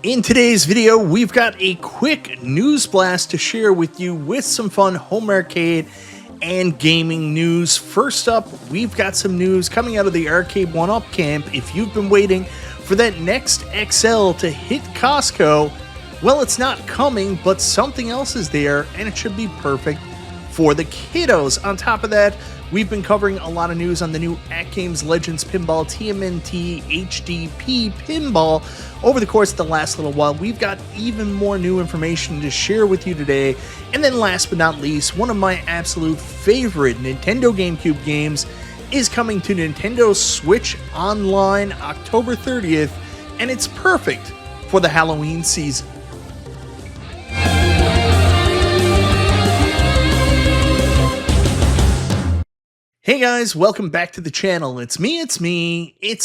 In today's video, we've got a quick news blast to share with you with some fun home arcade and gaming news. First up, we've got some news coming out of the Arcade1Up camp. If you've been waiting for that next XL to hit Costco, well, it's not coming, but something else is there, and it should be perfect for the kiddos. On top of that, we've been covering a lot of news on the new AtGames Legends Pinball TMNT HDP Pinball over the course of the last little while. We've got even more new information to share with you today. And then last but not least, one of my absolute favorite Nintendo GameCube games is coming to Nintendo Switch Online October 30th, and it's perfect for the Halloween season. Hey guys, welcome back to the channel. It's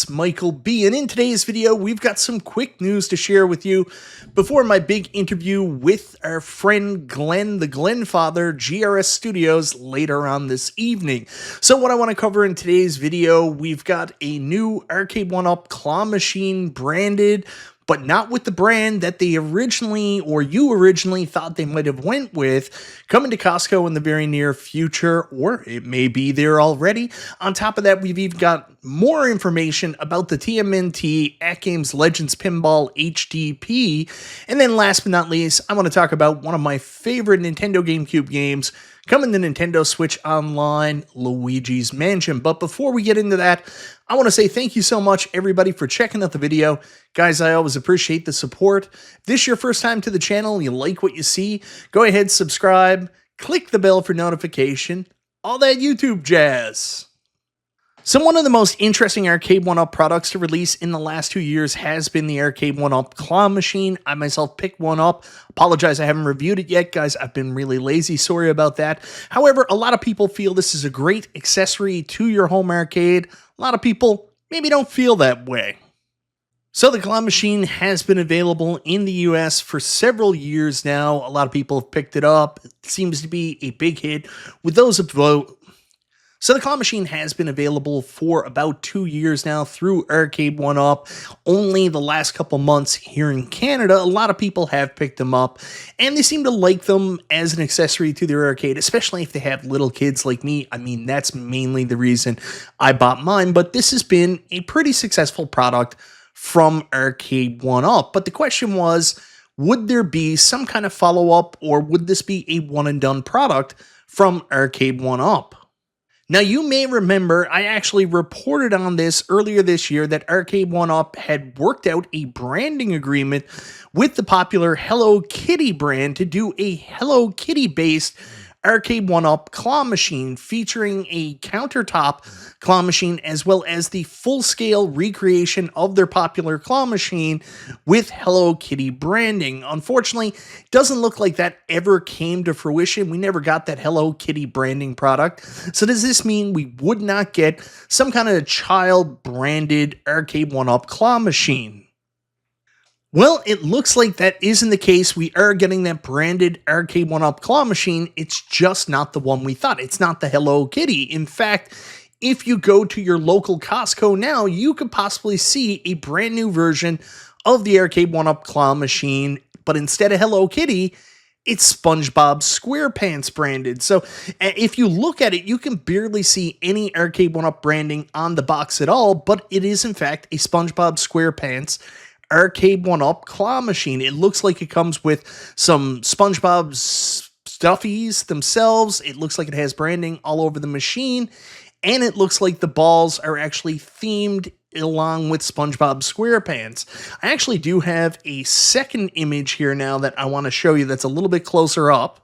Michael B, and in today's video, we've got some quick news to share with you before my big interview with our friend Glenn, the Glenfather, GRS Studios, later on this evening. So what I want to cover in today's video, we've got a new Arcade1Up Claw Machine branded, but not with the brand that they originally, or you originally thought they might have went with, coming to Costco in the very near future, or it may be there already. On top of that, we've even got more information about the TMNT AtGames Legends Pinball HDP. And then last but not least, I want to talk about one of my favorite Nintendo GameCube games, coming to Nintendo Switch Online, Luigis Mansion. But before we get into that, I want to say thank you so much, everybody, for checking out the video. Guys, I always appreciate the support. If this is your first time to the channel and you like what you see, go ahead, subscribe, click the bell for notification, all that YouTube jazz. So one of the most interesting Arcade1Up products to release in the last 2 years has been the Arcade1Up Claw Machine. I myself picked one up. Apologize, I haven't reviewed it yet, guys. I've been really lazy. Sorry about that. However, a lot of people feel this is a great accessory to your home arcade. A lot of people maybe don't feel that way. So the Claw Machine has been available in the US for several years now. A lot of people have picked it up. It seems to be a big hit with those of So the Claw Machine has been available for about 2 years now through Arcade1Up. Only the last couple months here in Canada, a lot of people have picked them up, and they seem to like them as an accessory to their arcade, especially if they have little kids like me. I mean, that's mainly the reason I bought mine, but this has been a pretty successful product from Arcade1Up. But the question was, would there be some kind of follow-up, or would this be a one-and-done product from Arcade1Up? Now, you may remember I actually reported on this earlier this year that Arcade1Up had worked out a branding agreement with the popular Hello Kitty brand to do a Hello Kitty-based Arcade1Up Claw Machine featuring a countertop claw machine as well as the full-scale recreation of their popular claw machine with Hello Kitty branding. Unfortunately, it doesn't look like that ever came to fruition. We never got that Hello Kitty branding product. So does this mean we would not get some kind of child-branded Arcade1Up Claw Machine? Well, it looks like that isn't the case. We are getting that branded Arcade1Up Claw Machine. It's just not the one we thought. It's not the Hello Kitty. In fact, if you go to your local Costco now, you could possibly see a brand new version of the Arcade1Up Claw Machine, but instead of Hello Kitty, it's SpongeBob SquarePants branded. So if you look at it, you can barely see any Arcade1Up branding on the box at all, but it is in fact a SpongeBob SquarePants Arcade1Up Claw Machine. It looks like it comes with some SpongeBob stuffies themselves. It looks like it has branding all over the machine, and it looks like the balls are actually themed along with SpongeBob SquarePants. I actually do have a second image here now that I want to show you that's a little bit closer up.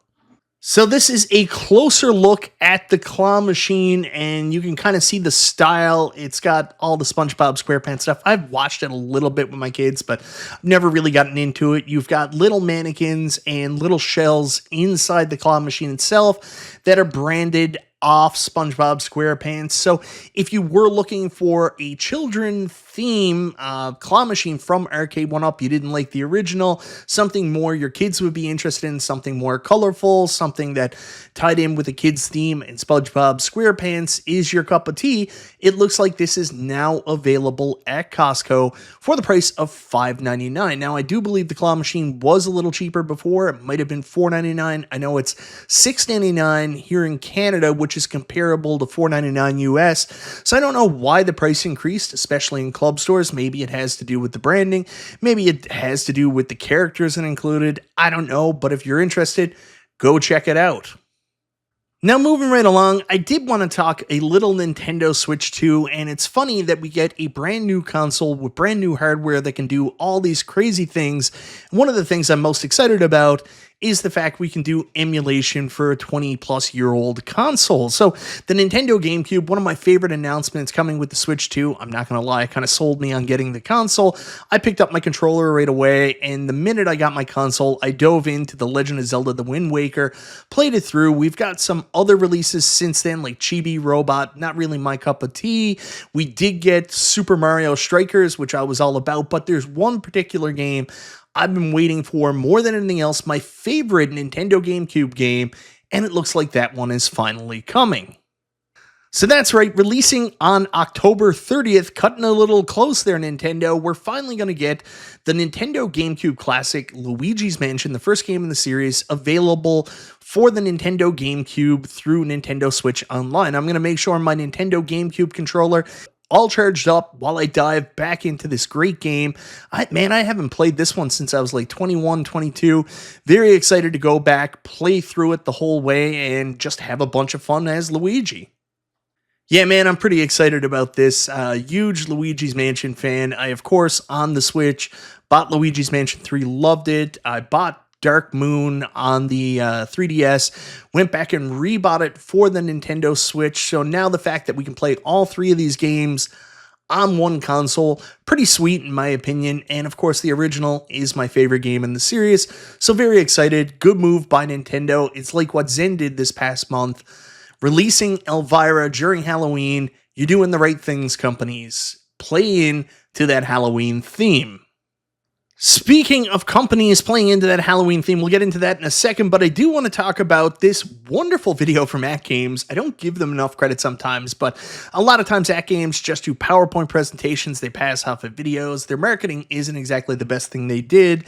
So this is a closer look at the Claw Machine, and you can kind of see the style. It's got all the SpongeBob SquarePants stuff. I've watched it a little bit with my kids, but I've never really gotten into it. You've got little mannequins and little shells inside the Claw Machine itself that are branded off SpongeBob SquarePants. So if you were looking for a children theme claw machine from Arcade1Up, you didn't like the original, something more your kids would be interested in, something more colorful, something that tied in with the kids theme and SpongeBob SquarePants is your cup of tea, it looks like this is now available at Costco for the price of $5.99. Now, I do believe the claw machine was a little cheaper before. It might have been $4.99. I know it's $6.99 here in Canada, which is comparable to $4.99 US. So I don't know why the price increased, especially in club stores. Maybe it has to do with the branding. Maybe it has to do with the characters that included. I don't know, but if you're interested, go check it out. Now, moving right along, I did want to talk a little Nintendo Switch 2, and it's funny that we get a brand new console with brand new hardware that can do all these crazy things. One of the things I'm most excited about is the fact we can do emulation for a 20-plus-year-old console. So the Nintendo GameCube, one of my favorite announcements coming with the Switch 2, I'm not going to lie, it kind of sold me on getting the console. I picked up my controller right away, and the minute I got my console, I dove into The Legend of Zelda The Wind Waker, played it through. We've got some other releases since then, like Chibi Robot, not really my cup of tea. We did get Super Mario Strikers, which I was all about, but there's one particular game I've been waiting for more than anything else, my favorite Nintendo GameCube game, and it looks like that one is finally coming. So that's right, releasing on October 30th, cutting a little close there, Nintendo, we're finally going to get the Nintendo GameCube classic Luigi's Mansion, the first game in the series, available for the Nintendo GameCube through Nintendo Switch Online. I'm going to make sure my Nintendo GameCube controller all charged up while I dive back into this great game. I haven't played this one since I was like 21, 22. Very excited to go back, play through it the whole way, and just have a bunch of fun as Luigi. Yeah, man, I'm pretty excited about this. Huge Luigi's Mansion fan. I, of course, on the Switch, bought Luigi's Mansion 3, loved it. I bought Dark Moon on the 3DS, went back and rebought it for the Nintendo Switch. So now the fact that we can play all three of these games on one console, pretty sweet in my opinion. And of course, the original is my favorite game in the series. So very excited. Good move by Nintendo. It's like what Zen did this past month, releasing Elvira during Halloween. You're doing the right things, companies. Play into that Halloween theme. Speaking of companies playing into that Halloween theme, we'll get into that in a second, but I do want to talk about this wonderful video from AtGames. I don't give them enough credit sometimes, but a lot of times AtGames just do PowerPoint presentations, they pass off of videos. Their marketing isn't exactly the best thing they did.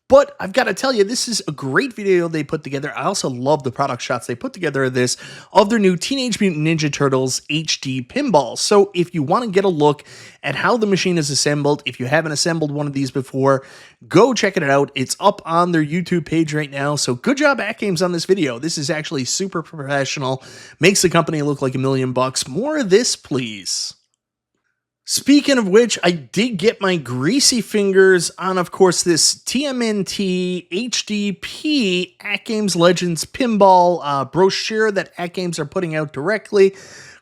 But I've got to tell you, this is a great video they put together. I also love the product shots they put together of this, of their new Teenage Mutant Ninja Turtles HD pinball. So if you want to get a look at how the machine is assembled, if you haven't assembled one of these before, go check it out. It's up on their YouTube page right now. So good job, AtGames, on this video. This is actually super professional. Makes the company look like $1 million. More of this, please. Speaking of which, I did get my greasy fingers on, of course, this TMNT HDP AtGames Legends Pinball brochure that AtGames are putting out directly.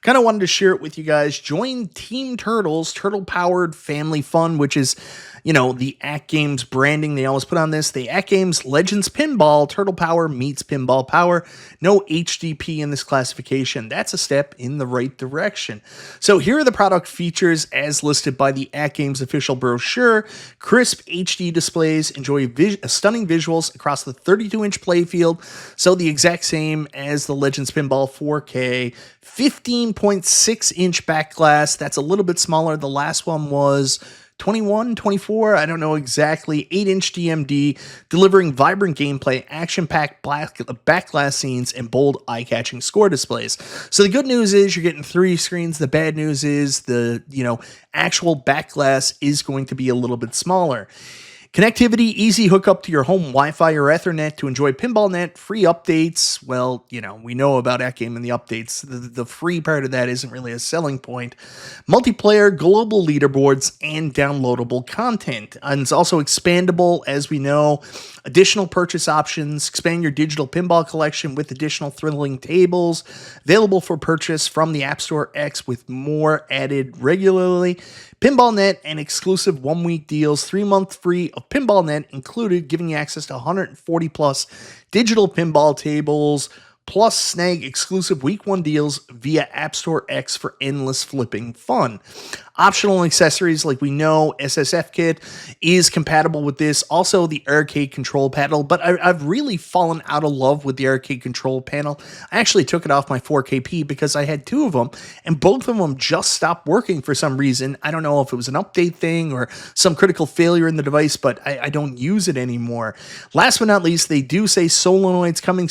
Kind of wanted to share it with you guys. Join Team Turtles, Turtle-Powered Family Fun, which is, you know, the AtGames branding they always put on this. The AtGames Legends Pinball, Turtle Power meets Pinball Power. No HDP in this classification. That's a step in the right direction. So here are the product features as listed by the AtGames official brochure. Crisp HD displays, enjoy stunning visuals across the 32-inch playfield. So the exact same as the Legends Pinball 4K. 15.6-inch back glass. That's a little bit smaller. The last one was 21, 24, I don't know exactly, 8-inch DMD, delivering vibrant gameplay, action-packed backglass scenes, and bold, eye-catching score displays. So the good news is you're getting 3 screens. The bad news is the, actual backglass is going to be a little bit smaller. Connectivity, easy hookup to your home Wi-Fi or Ethernet to enjoy PinballNet, free updates. Well, we know about AtGame and the updates. The free part of that isn't really a selling point. Multiplayer, global leaderboards, and downloadable content. And it's also expandable, as we know. Additional purchase options, expand your digital pinball collection with additional thrilling tables. Available for purchase from the App Store X with more added regularly. PinballNet and exclusive 1-week deals, 3-month free of PinballNet included, giving you access to 140 plus digital pinball tables, Plus, snag exclusive week 1 deals via App Store X for endless flipping fun. Optional accessories, like we know, SSF kit is compatible with this. Also, the arcade control panel, but I've really fallen out of love with the arcade control panel. I actually took it off my 4KP because I had 2 of them, and both of them just stopped working for some reason. I don't know if it was an update thing or some critical failure in the device, but I don't use it anymore. Last but not least, they do say solenoids coming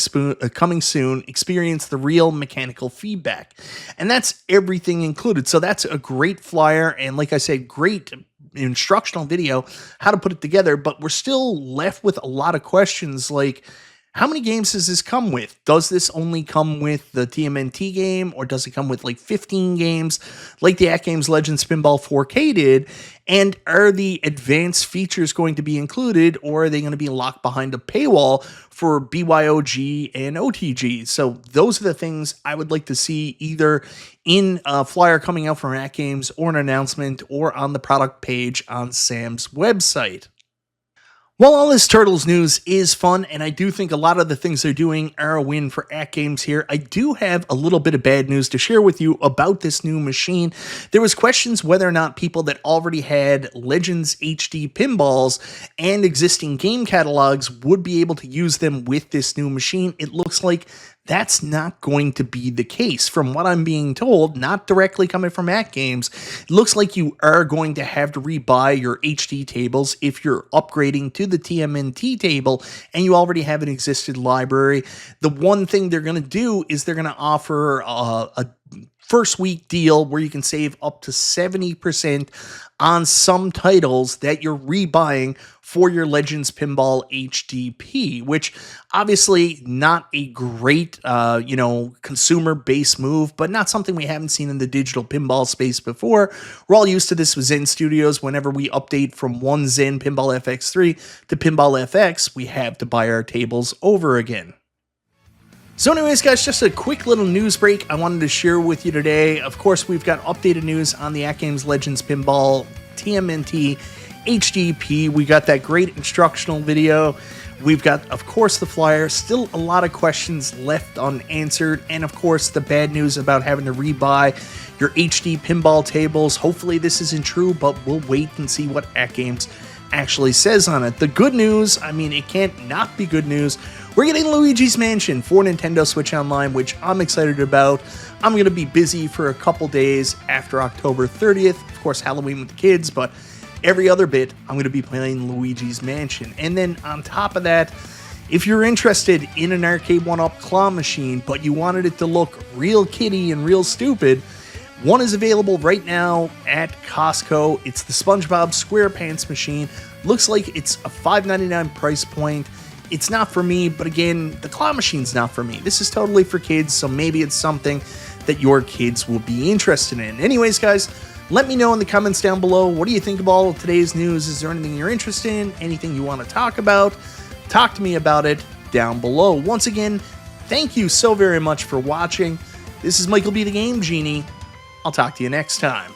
soon. Experience the real mechanical feedback, and that's everything included. So that's a great flyer, and like I said, great instructional video how to put it together. But we're still left with a lot of questions like, how many games does this come with? Does this only come with the TMNT game, or does it come with like 15 games like the AtGames Legends Pinball 4K did? And are the advanced features going to be included, or are they going to be locked behind a paywall for BYOG and OTG? So those are the things I would like to see either in a flyer coming out from AtGames, or an announcement, or on the product page on Sam's website. While all this Turtles news is fun, and I do think a lot of the things they're doing are a win for AtGames here, I do have a little bit of bad news to share with you about this new machine. There was questions whether or not people that already had Legends HD pinballs and existing game catalogs would be able to use them with this new machine. It looks like that's not going to be the case. From what I'm being told, not directly coming from AtGames, it looks like you are going to have to rebuy your HD tables if you're upgrading to the TMNT table and you already have an existing library. The one thing they're going to do is they're going to offer a first week deal where you can save up to 70% on some titles that you're rebuying for your Legends Pinball HDP, which obviously not a great, consumer-based move, but not something we haven't seen in the digital pinball space before. We're all used to this with Zen Studios. Whenever we update from one Zen Pinball FX3 to Pinball FX, we have to buy our tables over again. So anyways, guys, just a quick little news break I wanted to share with you today. Of course, we've got updated news on the AtGames Legends Pinball TMNT HDP. We got that great instructional video. We've got, of course, the flyer. Still a lot of questions left unanswered. And, of course, the bad news about having to rebuy your HD pinball tables. Hopefully this isn't true, but we'll wait and see what AtGames actually says on it. The good news, I mean, it can't not be good news. We're getting Luigis Mansion for Nintendo Switch Online, which I'm excited about. I'm going to be busy for a couple days after October 30th. Of course, Halloween with the kids, but every other bit, I'm going to be playing Luigis Mansion. And then on top of that, if you're interested in an Arcade1Up Claw Machine, but you wanted it to look real kiddie and real stupid, one is available right now at Costco. It's the Spongebob SquarePants machine. Looks like it's a $5.99 price point. It's not for me, but again, the claw machine's not for me. This is totally for kids, so maybe it's something that your kids will be interested in. Anyways, guys, let me know in the comments down below. What do you think of all of today's news? Is there anything you're interested in? Anything you want to talk about? Talk to me about it down below. Once again, thank you so very much for watching. This is Michael B. the Game Genie. I'll talk to you next time.